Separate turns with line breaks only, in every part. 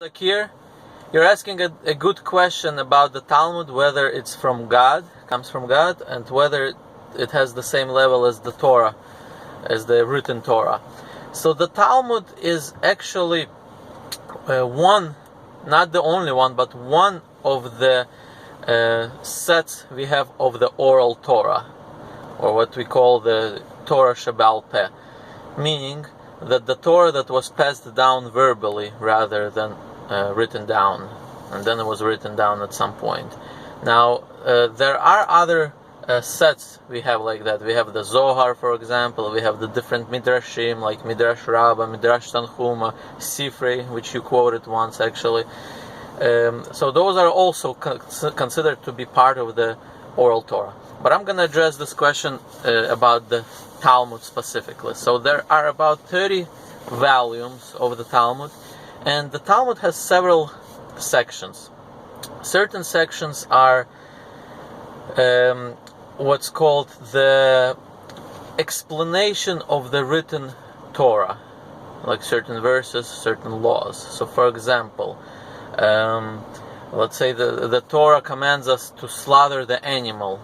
Like here, you're asking a good question about the Talmud, whether it's from God, comes from God, and whether it has the same level as the Torah, as the written Torah. So the Talmud is actually one, not the only one, but one of the sets we have of the oral Torah, or what we call the Torah Sheba'al Peh, meaning that the Torah that was passed down verbally rather than written down, and then it was written down at some point. Now there are other sets we have like that. We have the Zohar, for example. We have the different Midrashim like Midrash Rabbah, Midrash Tanhuma, Sifrei, which you quoted once actually. So those are also considered to be part of the oral Torah. But I'm going to address this question about the Talmud specifically. So there are about 30 volumes of the Talmud, and the Talmud has several sections. Certain sections are what's called the explanation of the written Torah, like certain verses, certain laws. So for example, let's say the Torah commands us to slaughter the animal,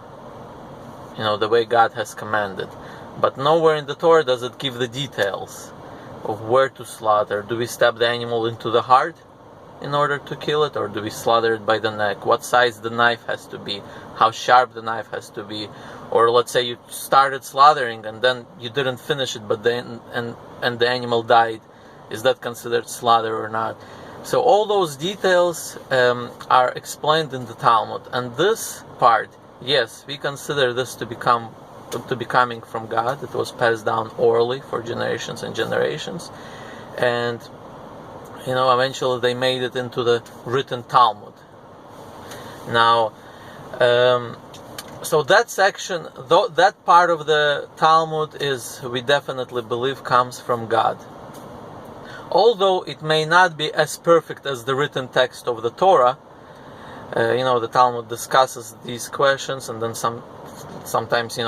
the way God has commanded. But nowhere in the Torah does it give the details of where to slaughter. Do we stab the animal into the heart in order to kill it, or do we slaughter it by the neck? What size the knife has to be, how sharp the knife has to be. Or let's say you started slaughtering and then you didn't finish it, but then and the animal died. Is that considered slaughter or not? So all those details are explained in the Talmud, and this part, yes, we consider this to be coming from God. It was passed down orally for generations and generations, and eventually they made it into the written Talmud. Now, so that section, that part of the Talmud we definitely believe comes from God. Although it may not be as perfect as the written text of the Torah, the Talmud discusses these questions and then sometimes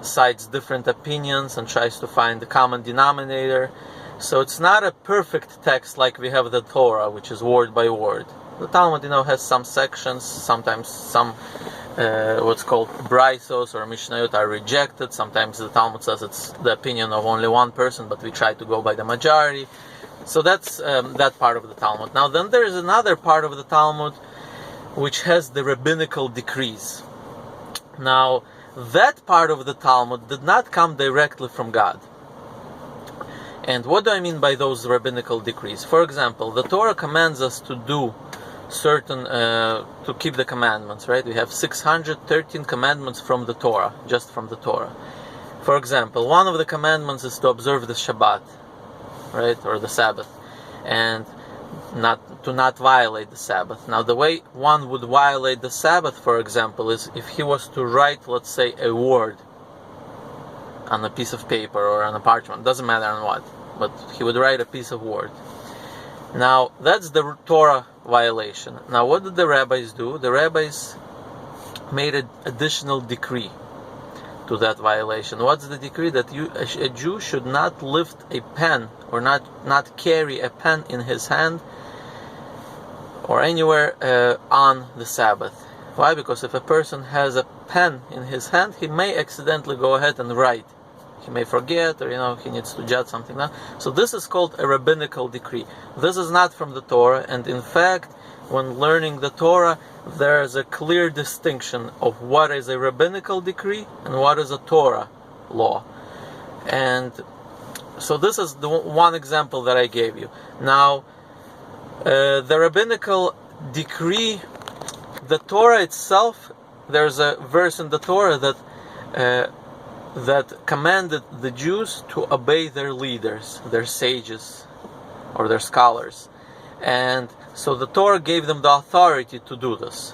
cites different opinions and tries to find the common denominator. So it's not a perfect text like we have the Torah, which is word by word. The Talmud, has some sections. Sometimes some what's called braisos or mishnayot are rejected. Sometimes the Talmud says it's the opinion of only one person, but we try to go by the majority. So that's that part of the Talmud. Now then there is another part of the Talmud which has the rabbinical decrees. Now that part of the Talmud did not come directly from God. And what do I mean by those rabbinical decrees? For example, the Torah commands us to do certain, to keep the commandments, right? We have 613 commandments from the Torah, just from the Torah. For example, one of the commandments is to observe the Shabbat, right, or the Sabbath, and not violate the Sabbath. Now, the way one would violate the Sabbath, for example, is if he was to write, let's say, a word on a piece of paper or on a parchment, doesn't matter on what, but he would write a piece of word. Now, that's the Torah violation. Now, what did the rabbis do? The rabbis made an additional decree to that violation. What's the decree? That a Jew should not lift a pen or not carry a pen in his hand or anywhere on the Sabbath. Why? Because if a person has a pen in his hand, he may accidentally go ahead and write. He may forget, or he needs to jot something down. So this is called a rabbinical decree. This is not from the Torah, and in fact, when learning the Torah, there is a clear distinction of what is a rabbinical decree and what is a Torah law. And so this is the one example that I gave you. Now, the rabbinical decree, the Torah itself, there's a verse in the Torah that commanded the Jews to obey their leaders, their sages, or their scholars. And so the Torah gave them the authority to do this.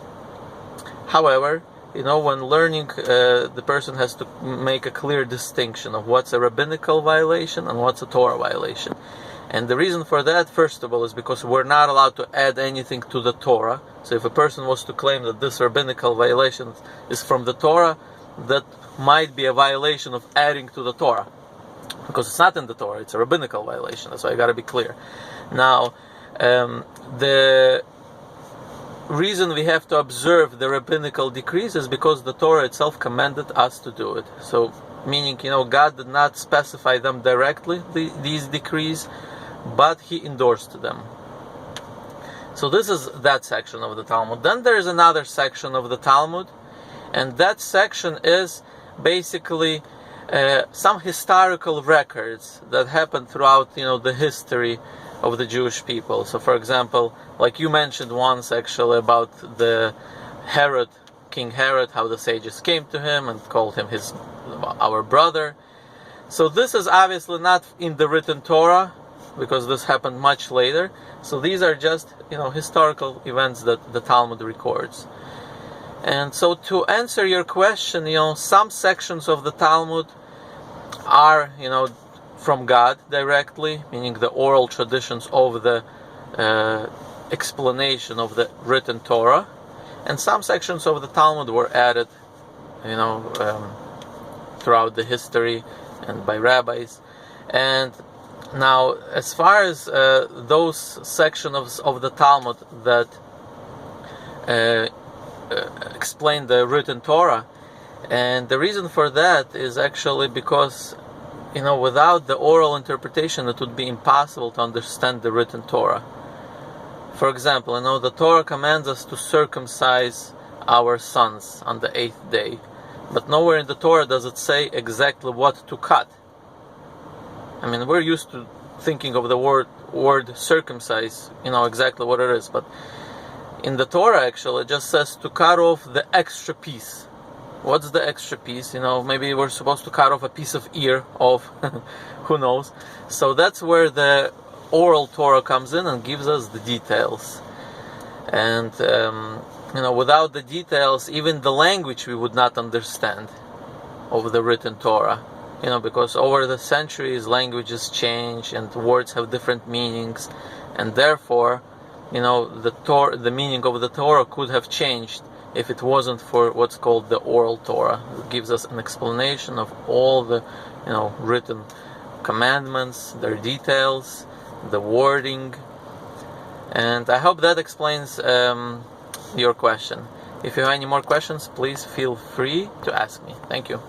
However, when learning, the person has to make a clear distinction of what's a rabbinical violation and what's a Torah violation. And the reason for that, first of all, is because we're not allowed to add anything to the Torah. So if a person was to claim that this rabbinical violation is from the Torah, that might be a violation of adding to the Torah. Because it's not in the Torah, it's a rabbinical violation. That's why I got to be clear. Now, The reason we have to observe the rabbinical decrees is because the Torah itself commanded us to do it. So, meaning, God did not specify them directly, these decrees, but He endorsed them. So this is that section of the Talmud. Then there is another section of the Talmud, and that section is basically some historical records that happened throughout, the history of the Jewish people. So, for example, like you mentioned once actually about the King Herod, how the sages came to him and called him our brother. So this is obviously not in the written Torah, because this happened much later. So these are just, historical events that the Talmud records. And so to answer your question, some sections of the Talmud are, from God directly, meaning the oral traditions of the explanation of the written Torah, and some sections of the Talmud were added, throughout the history and by rabbis. And now, as far as those sections of the Talmud that explain the written Torah, and the reason for that is actually because without the oral interpretation, it would be impossible to understand the written Torah. For example, the Torah commands us to circumcise our sons on the 8th day. But nowhere in the Torah does it say exactly what to cut. I mean, we're used to thinking of the word circumcise, exactly what it is. But in the Torah, actually, it just says to cut off the extra piece. What's the extra piece? Maybe we're supposed to cut off a piece of ear of, who knows. So that's where the oral Torah comes in and gives us the details. And, without the details, even the language we would not understand of the written Torah. Because over the centuries, languages change and words have different meanings. And therefore, the meaning of the Torah could have changed if it wasn't for what's called the oral Torah. It gives us an explanation of all the, written commandments, their details, the wording. And I hope that explains your question. If you have any more questions, please feel free to ask me. Thank you.